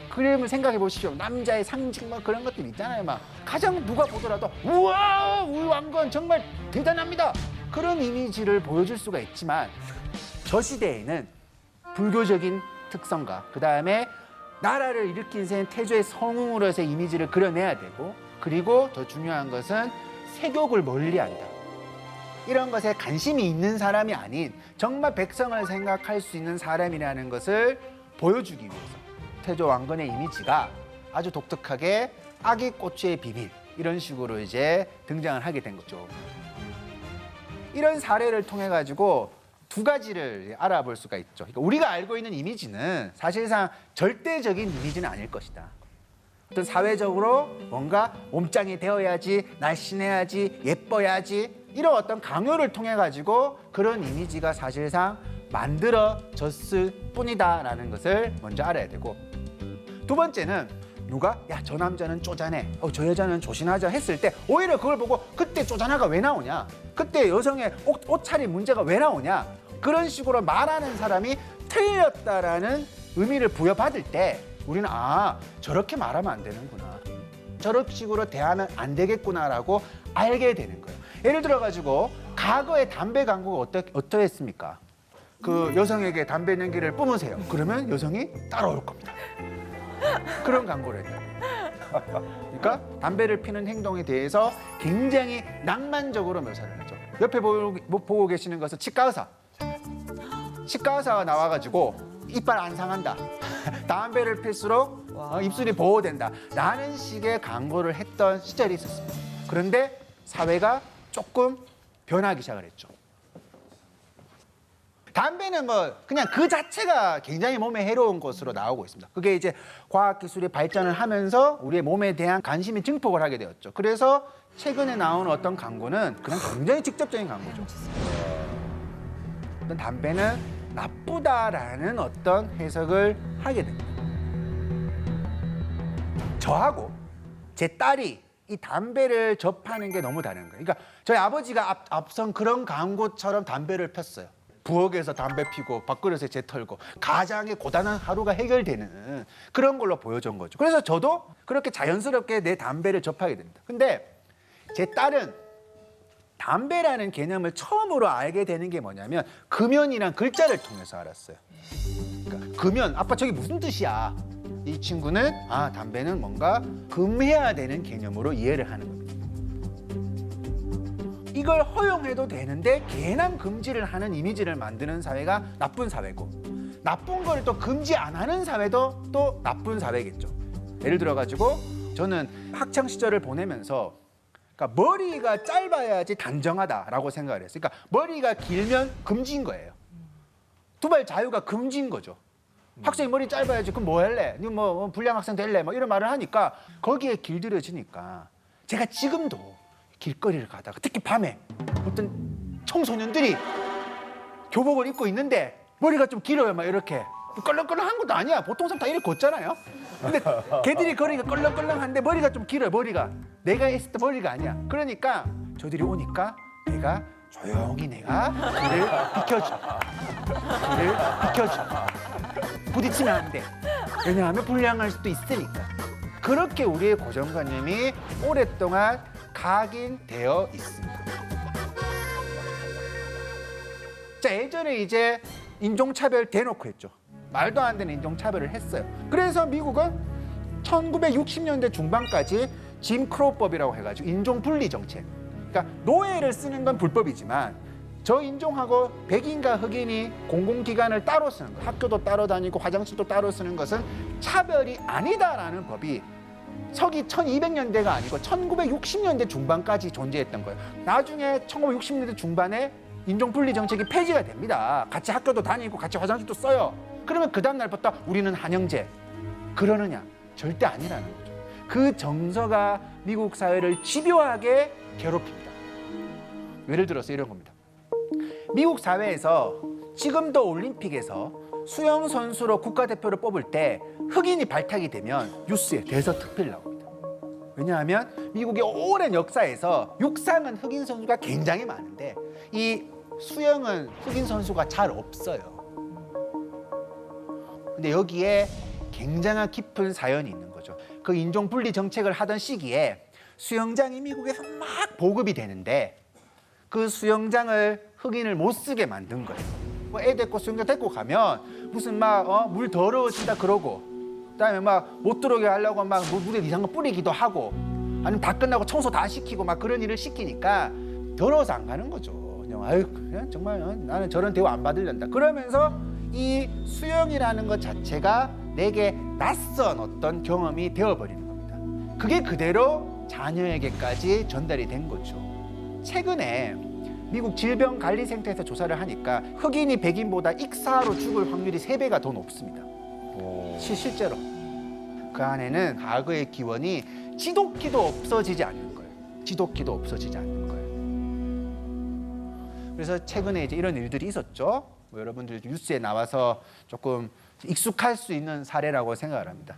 그림을 생각해 보십시오. 남자의 상징 막 그런 것들 있잖아요. 막 가장 누가 보더라도 우와 우리 왕건 정말 대단합니다. 그런 이미지를 보여줄 수가 있지만 저 시대에는 불교적인 특성과 그 다음에 나라를 일으킨 셈 태조의 성웅으로서의 이미지를 그려내야 되고 그리고 더 중요한 것은 세욕을 멀리한다. 이런 것에 관심이 있는 사람이 아닌 정말 백성을 생각할 수 있는 사람이라는 것을 보여주기 위해서 태조 왕건의 이미지가 아주 독특하게 아기 고추의 비밀 이런 식으로 이제 등장을 하게 된 거죠. 이런 사례를 통해 가지고 두 가지를 알아볼 수가 있죠. 그러니까 우리가 알고 있는 이미지는 사실상 절대적인 이미지는 아닐 것이다. 어떤 사회적으로 뭔가 몸짱이 되어야지, 날씬해야지, 예뻐야지 이런 어떤 강요를 통해 가지고 그런 이미지가 사실상 만들어졌을 뿐이다라는 것을 먼저 알아야 되고 두 번째는 누가 야 저 남자는 쪼잔해, 저 여자는 조신하자 했을 때 오히려 그걸 보고 그때 쪼잔하가 왜 나오냐, 그때 여성의 옷차림 문제가 왜 나오냐 그런 식으로 말하는 사람이 틀렸다라는 의미를 부여받을 때 우리는 아 저렇게 말하면 안 되는구나, 저런 식으로 대하면 안 되겠구나라고 알게 되는 거예요. 예를 들어 가지고 과거의 담배 광고가 어떠했습니까? 그 여성에게 담배 연기를 뿜으세요. 그러면 여성이 따라올 겁니다. 그런 광고를 해요. 그러니까 담배를 피는 행동에 대해서 굉장히 낭만적으로 묘사를 하죠. 옆에 보고 계시는 것은 치과 의사. 치과 의사가 나와가지고 이빨 안 상한다. 담배를 필수록 입술이 보호된다. 라는 식의 광고를 했던 시절이 있었습니다. 그런데 사회가 조금 변하기 시작을 했죠. 담배는 뭐 그냥 그 자체가 굉장히 몸에 해로운 것으로 나오고 있습니다. 그게 이제 과학기술이 발전을 하면서 우리의 몸에 대한 관심이 증폭을 하게 되었죠. 그래서 최근에 나온 어떤 광고는 그냥 굉장히 직접적인 광고죠. 어떤 담배는 나쁘다라는 어떤 해석을 하게 됩니다. 저하고 제 딸이 이 담배를 접하는 게 너무 다른 거예요. 그러니까 저희 아버지가 앞선 그런 광고처럼 담배를 폈어요. 부엌에서 담배 피고 밥그릇에 재 털고 가장의 고단한 하루가 해결되는 그런 걸로 보여준 거죠. 그래서 저도 그렇게 자연스럽게 내 담배를 접하게 됩니다. 근데 제 딸은 담배라는 개념을 처음으로 알게 되는 게 뭐냐면 금연이란 글자를 통해서 알았어요. 그러니까 금연, 아빠 저게 무슨 뜻이야? 이 친구는 아 담배는 뭔가 금해야 되는 개념으로 이해를 하는 겁니다. 이걸 허용해도 되는데 괜한 금지를 하는 이미지를 만드는 사회가 나쁜 사회고 나쁜 걸 또 금지 안 하는 사회도 또 나쁜 사회겠죠. 예를 들어 가지고 저는 학창 시절을 보내면서 그러니까 머리가 짧아야지 단정하다라고 생각을 했어요. 그러니까 머리가 길면 금지인 거예요. 두발 자유가 금지인 거죠. 학생이 머리 짧아야지 그럼 뭐 할래? 니 뭐 불량 학생 될래? 뭐 이런 말을 하니까 거기에 길들여지니까 제가 지금도 길거리를 가다가 특히 밤에 어떤 청소년들이 교복을 입고 있는데 머리가 좀 길어요. 막 이렇게 껄렁껄렁한 것도 아니야. 보통 사람 다 이렇게 걷잖아요. 근데 걔들이 거리가 껄렁껄렁한데 머리가 좀 길어요. 머리가 내가 했을 때 머리가 아니야. 그러니까 저들이 오니까 내가 조용히 내가 길을 비켜줘. 길을 비켜줘. 부딪히면 안 돼. 왜냐하면 불량할 수도 있으니까. 그렇게 우리의 고정관념이 오랫동안 각인되어 있습니다. 자, 예전에 이제 인종차별 대놓고 했죠. 말도 안 되는 인종차별을 했어요. 그래서 미국은 1960년대 중반까지 짐 크로우법이라고 해가지고 인종분리 정책. 그러니까 노예를 쓰는 건 불법이지만 저 인종하고 백인과 흑인이 공공기관을 따로 쓰는 것, 학교도 따로 다니고 화장실도 따로 쓰는 것은 차별이 아니다라는 법이 서기 1200년대가 아니고 1960년대 중반까지 존재했던 거예요. 나중에 1960년대 중반에 인종분리 정책이 폐지가 됩니다. 같이 학교도 다니고 같이 화장실도 써요. 그러면 그 다음 날부터 우리는 한영제 그러느냐? 절대 아니라는 거죠. 그 정서가 미국 사회를 집요하게 괴롭힙니다. 예를 들어서 이런 겁니다. 미국 사회에서 지금도 올림픽에서 수영 선수로 국가대표를 뽑을 때 흑인이 발탁이 되면 뉴스에 대서특필 나옵니다. 왜냐하면 미국의 오랜 역사에서 육상은 흑인 선수가 굉장히 많은데 이 수영은 흑인 선수가 잘 없어요. 근데 여기에 굉장한 깊은 사연이 있는 거죠. 그 인종분리 정책을 하던 시기에 수영장이 미국에서 막 보급이 되는데 그 수영장을 흑인을 못 쓰게 만든 거예요. 뭐 애 데리고 수영장 데리고 가면 무슨 막 물 더러워진다 그러고 그다음에 막 못 들어오게 하려고 막 물에 이상한 거 뿌리기도 하고 아니면 다 끝나고 청소 다 시키고 막 그런 일을 시키니까 더러워서 안 가는 거죠. 그냥 아유 그냥 정말 나는 저런 대우 안 받으련다. 그러면서 이 수영이라는 것 자체가 내게 낯선 어떤 경험이 되어버리는 겁니다. 그게 그대로 자녀에게까지 전달이 된 거죠. 최근에 미국 질병관리센터에서 조사를 하니까 흑인이 백인보다 익사로 죽을 확률이 3배가 더 높습니다. 실제로. 그 안에는 과거의 기원이 지독히도 없어지지 않는 거예요. 지독히도 없어지지 않는 거예요. 그래서 최근에 이제 이런 일들이 있었죠. 뭐 여러분들 뉴스에 나와서 조금 익숙할 수 있는 사례라고 생각을 합니다.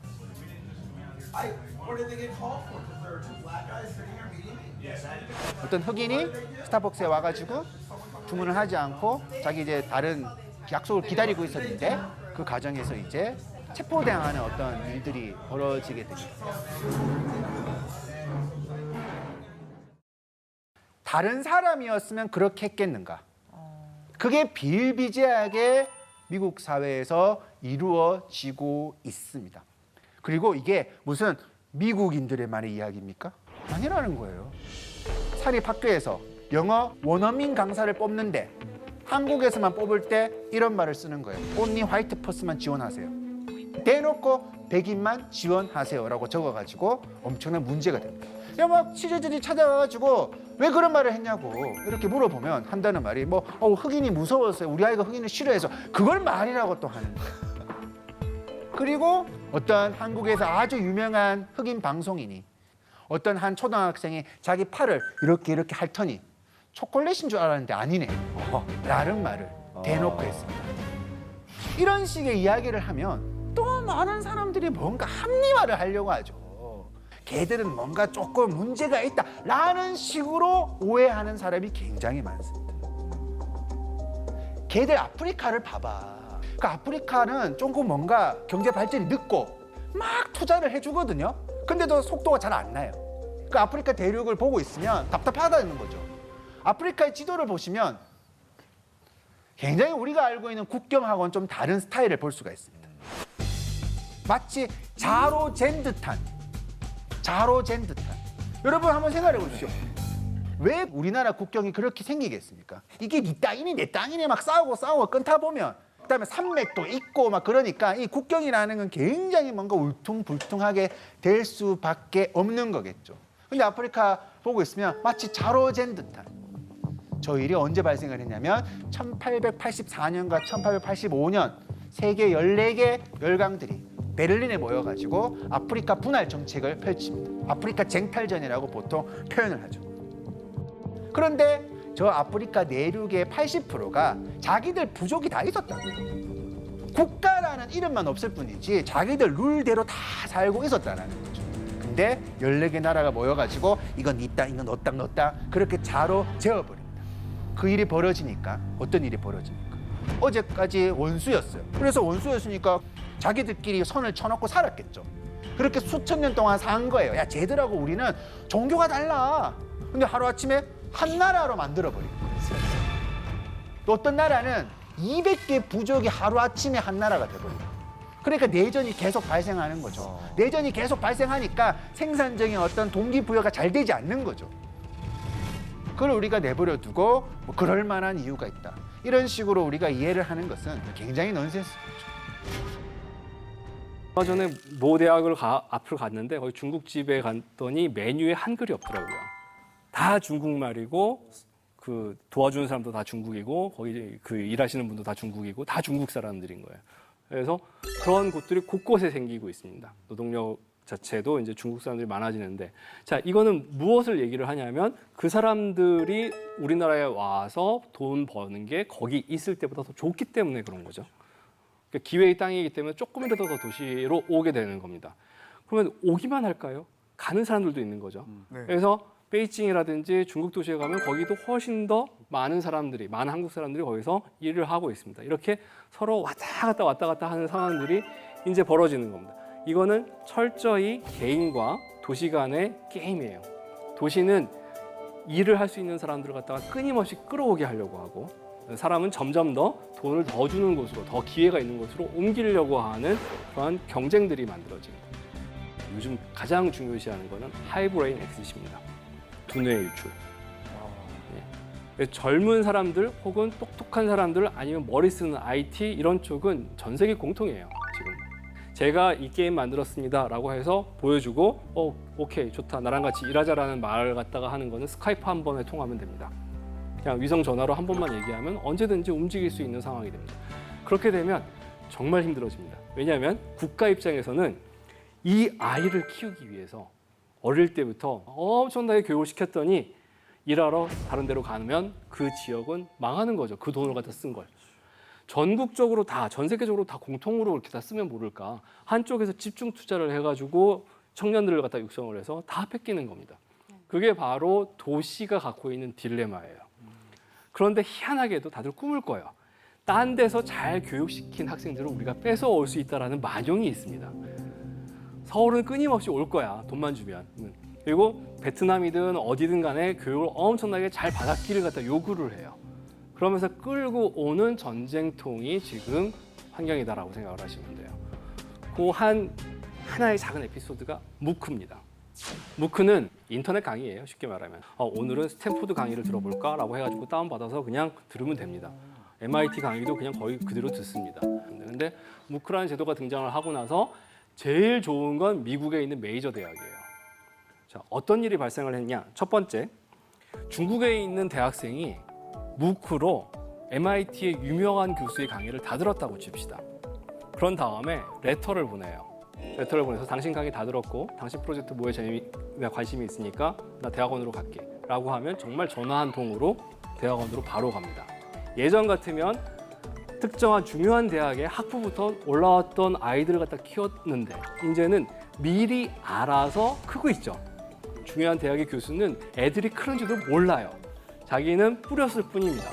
어떤 흑인이 스타벅스에 와가지고 주문을 하지 않고 자기 이제 다른 약속을 기다리고 있었는데 그 과정에서 이제 체포당하는 어떤 일들이 벌어지게 됩니다. 다른 사람이었으면 그렇게 했겠는가? 그게 비일비재하게 미국 사회에서 이루어지고 있습니다. 그리고 이게 무슨 미국인들의만의 이야기입니까? 아니라는 거예요. 사립학교에서 영어 원어민 강사를 뽑는데 한국에서만 뽑을 때 이런 말을 쓰는 거예요. Only white person만 지원하세요. 대놓고 백인만 지원하세요라고 적어가지고 엄청난 문제가 됩니다. 막 취재진이 찾아와가지고 왜 그런 말을 했냐고 이렇게 물어보면 한다는 말이 뭐 흑인이 무서워서요. 우리 아이가 흑인을 싫어해서 그걸 말이라고 또 하는 거예요. 그리고 어떤 한국에서 아주 유명한 흑인 방송인이 어떤 한 초등학생이 자기 팔을 이렇게 핥더니 초콜릿인 줄 알았는데 아니네 라는 말을 대놓고 했습니다. 이런 식의 이야기를 하면 또 많은 사람들이 뭔가 합리화를 하려고 하죠. 걔들은 뭔가 조금 문제가 있다라는 식으로 오해하는 사람이 굉장히 많습니다. 걔들 아프리카를 봐봐. 그 아프리카는 조금 뭔가 경제 발전이 늦고 막 투자를 해주거든요. 근데도 속도가 잘 안 나요. 그 아프리카 대륙을 보고 있으면 답답하다는 거죠. 아프리카의 지도를 보시면 굉장히 우리가 알고 있는 국경하고는 좀 다른 스타일을 볼 수가 있습니다. 마치 자로 잰 듯한. 여러분 한번 생각해 보십시오. 왜 우리나라 국경이 그렇게 생기겠습니까? 이게 네 땅이니 내 땅이니 막 싸우고 끊다 보면 그다음에 산맥도 있고 막 그러니까 이 국경이라는 건 굉장히 뭔가 울퉁불퉁하게 될 수밖에 없는 거겠죠. 근데 아프리카 보고 있으면 마치 자로 잰 듯한. 저 일이 언제 발생을 했냐면 1884년과 1885년 세계 14개 열강들이 베를린에 모여가지고 아프리카 분할 정책을 펼칩니다. 아프리카 쟁탈전이라고 보통 표현을 하죠. 그런데 저 아프리카 내륙의 80%가 자기들 부족이 다 있었다고요. 국가라는 이름만 없을 뿐이지 자기들 룰대로 다 살고 있었다는 거죠. 근데 14개 나라가 모여가지고 이건 네 땅, 이건 너 땅 그렇게 자로 재어버립니다. 그 일이 벌어지니까 어떤 일이 벌어집니까? 어제까지 원수였어요. 그래서 원수였으니까 자기들끼리 선을 쳐놓고 살았겠죠. 그렇게 수천 년 동안 산 거예요. 야, 쟤들하고 우리는 종교가 달라. 근데 하루아침에 한 나라로 만들어버린 거예요. 또 어떤 나라는 200개 부족이 하루아침에 한 나라가 돼버려요. 그러니까 내전이 계속 발생하는 거죠. 내전이 계속 발생하니까 생산적인 어떤 동기부여가 잘 되지 않는 거죠. 그걸 우리가 내버려 두고 뭐 그럴 만한 이유가 있다. 이런 식으로 우리가 이해를 하는 것은 굉장히 넌센스죠. 얼마 전에 모 대학을 앞을 갔는데 거기 중국집에 갔더니 메뉴에 한글이 없더라고요. 다 중국말이고 그 도와주는 사람도 다 중국이고 거기 그 일하시는 분도 다 중국이고 다 중국 사람들인 거예요. 그래서 그런 곳들이 곳곳에 생기고 있습니다. 노동력 자체도 이제 중국 사람들이 많아지는데, 자, 이거는 무엇을 얘기를 하냐면 그 사람들이 우리나라에 와서 돈 버는 게 거기 있을 때보다 더 좋기 때문에 그런 거죠. 그러니까 기회의 땅이기 때문에 조금이라도 더 도시로 오게 되는 겁니다. 그러면 오기만 할까요? 가는 사람들도 있는 거죠. 그래서 베이징이라든지 중국 도시에 가면 거기도 훨씬 더 많은 사람들이, 많은 한국 사람들이 거기서 일을 하고 있습니다. 이렇게 서로 왔다 갔다 하는 상황들이 이제 벌어지는 겁니다. 이거는 철저히 개인과 도시 간의 게임이에요. 도시는 일을 할 수 있는 사람들을 갖다가 끊임없이 끌어오게 하려고 하고, 사람은 점점 더 돈을 더 주는 곳으로, 더 기회가 있는 곳으로 옮기려고 하는 그러한 경쟁들이 만들어집니다. 요즘 가장 중요시하는 거는 하이브레인 엑싯입니다. 두뇌 유출. 젊은 사람들 혹은 똑똑한 사람들 아니면 머리 쓰는 IT 이런 쪽은 전 세계 공통이에요. 지금 제가 이 게임 만들었습니다라고 해서 보여주고 오케이 좋다 나랑 같이 일하자라는 말을 갖다가 하는 거는 스카이프 한 번에 통하면 됩니다. 그냥 위성 전화로 한 번만 얘기하면 언제든지 움직일 수 있는 상황이 됩니다. 그렇게 되면 정말 힘들어집니다. 왜냐하면 국가 입장에서는 이 아이를 키우기 위해서 어릴 때부터 엄청나게 교육을 시켰더니 일하러 다른 데로 가면 그 지역은 망하는 거죠. 그 돈을 갖다 쓴 걸. 전국적으로 다, 전 세계적으로 다 공통으로 이렇게 다 쓰면 모를까. 한쪽에서 집중 투자를 해가지고 청년들을 갖다 육성을 해서 다 뺏기는 겁니다. 그게 바로 도시가 갖고 있는 딜레마예요. 그런데 희한하게도 다들 꿈을 꿔요. 딴 데서 잘 교육시킨 학생들을 우리가 뺏어올 수 있다는 만용이 있습니다. 서울은 끊임없이 올 거야, 돈만 주면. 그리고 베트남이든 어디든 간에 교육을 엄청나게 잘 받았기를 갖다 요구를 해요. 그러면서 끌고 오는 전쟁통이 지금 환경이다라고 생각을 하시면 돼요. 그 하나의 작은 에피소드가 무크입니다. 무크는 인터넷 강의예요, 쉽게 말하면. 오늘은 스탠포드 강의를 들어볼까라고 해가지고 다운받아서 그냥 들으면 됩니다. MIT 강의도 그냥 거의 그대로 듣습니다. 근데 무크라는 제도가 등장을 하고 나서 제일 좋은 건 미국에 있는 메이저 대학이에요. 자, 어떤 일이 발생을 했냐? 첫 번째, 중국에 있는 대학생이 무크로 MIT의 유명한 교수의 강의를 다 들었다고 칩시다. 그런 다음에 레터를 보내요. 레터를 보내서 당신 강의 다 들었고 당신 프로젝트 뭐에 관심이 있으니까 나 대학원으로 갈게 라고 하면 정말 전화 한 통으로 대학원으로 바로 갑니다. 예전 같으면 특정한 중요한 대학의 학부부터 올라왔던 아이들을 갖다 키웠는데 이제는 미리 알아서 크고 있죠. 중요한 대학의 교수는 애들이 크는지도 몰라요. 자기는 뿌렸을 뿐입니다.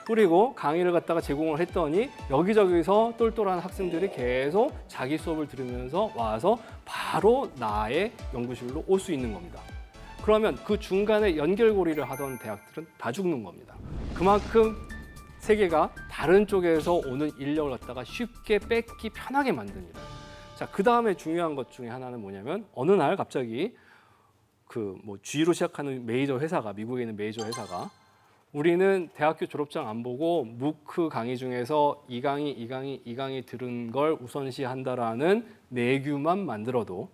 뿌리고 강의를 갖다가 제공을 했더니 여기저기서 똘똘한 학생들이 계속 자기 수업을 들으면서 와서 바로 나의 연구실로 올 수 있는 겁니다. 그러면 그 중간에 연결고리를 하던 대학들은 다 죽는 겁니다. 그만큼 세계가 다른 쪽에서 오는 인력을 갖다가 쉽게 뺏기 편하게 만듭니다. 자, 그 다음에 중요한 것 중에 하나는 뭐냐면 어느 날 갑자기 G로 시작하는 메이저 회사가, 미국에 있는 메이저 회사가 우리는 대학교 졸업장 안 보고 무크 강의 중에서 이 강의 들은 걸 우선시한다라는 내규만 만들어도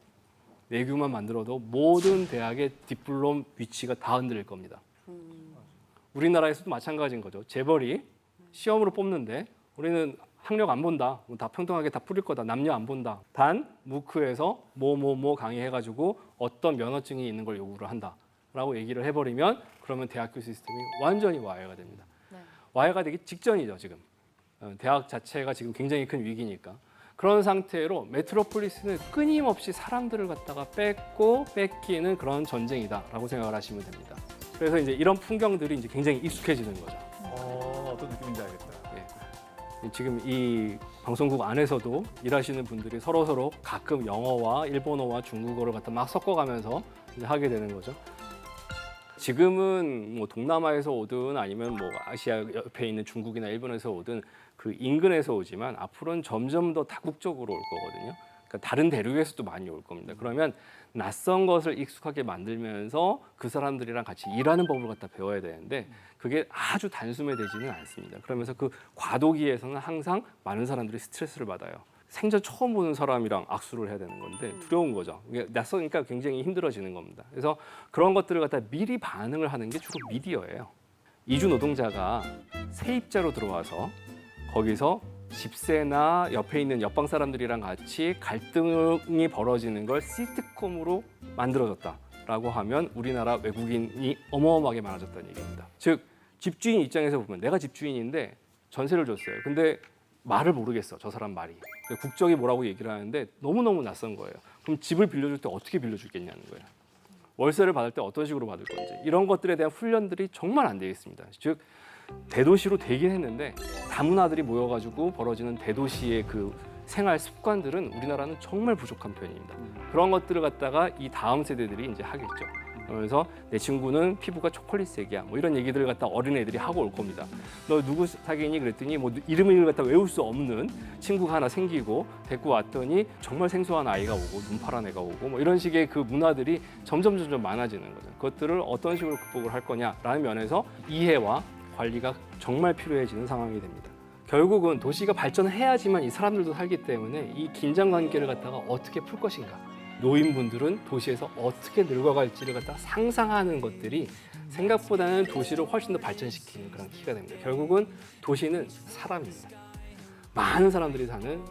모든 대학의 디플롬 위치가 다 흔들릴 겁니다. 우리나라에서도 마찬가지인 거죠. 재벌이 시험으로 뽑는데 우리는 학력 안 본다. 다 평등하게 다 풀릴 거다. 남녀 안 본다. 단 무크에서 뭐 강의해가지고 어떤 면허증이 있는 걸 요구를 한다라고 얘기를 해버리면 그러면 대학교 시스템이 완전히 와해가 됩니다. 네. 와해가 되기 직전이죠, 지금. 대학 자체가 지금 굉장히 큰 위기니까. 그런 상태로 메트로폴리스는 끊임없이 사람들을 갖다가 뺏기는 그런 전쟁이다라고 생각을 하시면 됩니다. 그래서 이제 이런 풍경들이 이제 굉장히 익숙해지는 거죠. 어떤 느낌인지 알겠다. 지금 이 방송국 안에서도 일하시는 분들이 서로 가끔 영어와 일본어와 중국어를 갖다 막 섞어가면서 이제 하게 되는 거죠. 지금은 뭐 동남아에서 오든 아니면 뭐 아시아 옆에 있는 중국이나 일본에서 오든 그 인근에서 오지만 앞으로는 점점 더 다국적으로 올 거거든요. 그러니까 다른 대륙에서도 많이 올 겁니다. 그러면 낯선 것을 익숙하게 만들면서 그 사람들이랑 같이 일하는 법을 갖다 배워야 되는데 그게 아주 단숨에 되지는 않습니다. 그러면서 그 과도기에서는 항상 많은 사람들이 스트레스를 받아요. 생전 처음 보는 사람이랑 악수를 해야 되는 건데 두려운 거죠. 이게 낯서니까 굉장히 힘들어지는 겁니다. 그래서 그런 것들을 갖다 미리 반응을 하는 게 주로 미디어예요. 이주 노동자가 세입자로 들어와서 거기서 집세나 옆에 있는 옆방 사람들이랑 같이 갈등이 벌어지는 걸 시트콤으로 만들어졌다라고 하면 우리나라 외국인이 어마어마하게 많아졌다는 얘기입니다. 즉 집주인 입장에서 보면 내가 집주인인데 전세를 줬어요. 근데 말을 모르겠어, 저 사람 말이. 국적이 뭐라고 얘기를 하는데 너무너무 낯선 거예요. 그럼 집을 빌려줄 때 어떻게 빌려주겠냐는 거예요. 월세를 받을 때 어떤 식으로 받을 건지. 이런 것들에 대한 훈련들이 정말 안 되어 있습니다. 즉 대도시로 되긴 했는데 다문화들이 모여가지고 벌어지는 대도시의 그 생활 습관들은 우리나라는 정말 부족한 편입니다. 그런 것들을 갖다가 이 다음 세대들이 이제 하겠죠. 그래서 내 친구는 피부가 초콜릿색이야. 뭐 이런 얘기들을 갖다 어린애들이 하고 올 겁니다. 너 누구 사귀니? 그랬더니 뭐 이름을 갖다 외울 수 없는 친구가 하나 생기고 데리고 왔더니 정말 생소한 아이가 오고 눈 파란 애가 오고 뭐 이런 식의 그 문화들이 점점 많아지는 거죠. 그것들을 어떤 식으로 극복을 할 거냐라는 면에서 이해와 관리가 정말 필요해지는 상황이 됩니다. 결국은 도시가 발전해야지만 이 사람들도 살기 때문에 이 긴장 관계를 갖다가 어떻게 풀 것인가. 노인분들은 도시에서 어떻게 늙어갈지를 갖다 상상하는 것들이 생각보다는 도시를 훨씬 더 발전시키는 그런 키가 됩니다. 결국은 도시는 사람입니다. 많은 사람들이 사는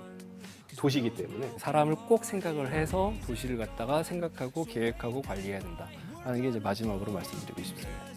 도시이기 때문에 사람을 꼭 생각을 해서 도시를 갖다가 생각하고 계획하고 관리해야 된다라는 게 이제 마지막으로 말씀드리고 싶습니다.